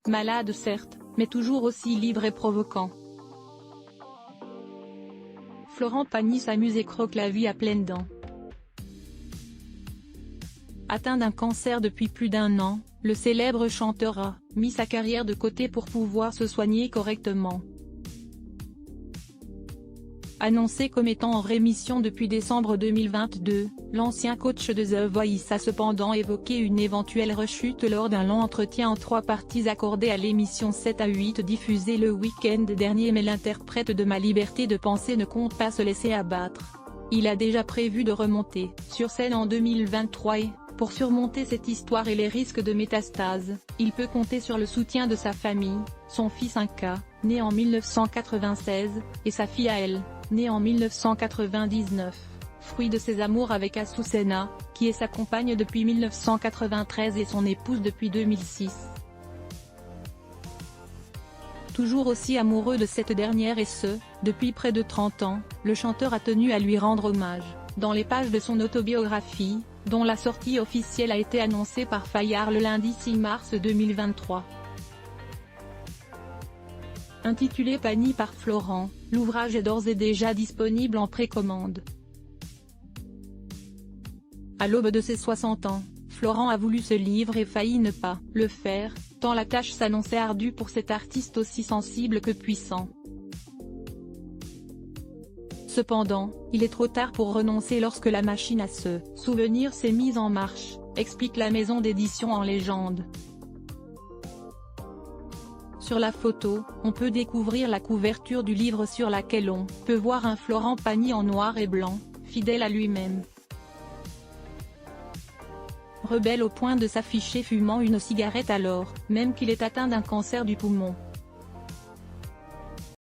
Malade certes, mais toujours aussi libre et provoquant. Florent Pagny s'amuse et croque la vie à pleines dents. Atteint d'un cancer depuis plus d'1 an, le célèbre chanteur a mis sa carrière de côté pour pouvoir se soigner correctement. Annoncé comme étant en rémission depuis décembre 2022, l'ancien coach de The Voice a cependant évoqué une éventuelle rechute lors d'un long entretien en 3 parties accordé à l'émission 7 à 8 diffusée le week-end dernier, mais l'interprète de Ma liberté de penser ne compte pas se laisser abattre. Il a déjà prévu de remonter sur scène en 2023 et, pour surmonter cette histoire et les risques de métastase, il peut compter sur le soutien de sa famille, son fils Inca, né en 1996, et sa fille Ael, née en 1999, fruit de ses amours avec Azucena, qui est sa compagne depuis 1993 et son épouse depuis 2006. Toujours aussi amoureux de cette dernière et ce, depuis près de 30 ans, le chanteur a tenu à lui rendre hommage, dans les pages de son autobiographie, dont la sortie officielle a été annoncée par Fayard le lundi 6 mars 2023. Intitulé Pagny par Florent, l'ouvrage est d'ores et déjà disponible en précommande. À l'aube de ses 60 ans, Florent a voulu ce livre et failli ne pas le faire, tant la tâche s'annonçait ardue pour cet artiste aussi sensible que puissant. Cependant, il est trop tard pour renoncer lorsque la machine à se souvenir s'est mise en marche, explique la maison d'édition en légende. Sur la photo, on peut découvrir la couverture du livre sur laquelle on peut voir un Florent Pagny en noir et blanc, fidèle à lui-même. Rebelle au point de s'afficher fumant une cigarette alors même qu'il est atteint d'un cancer du poumon.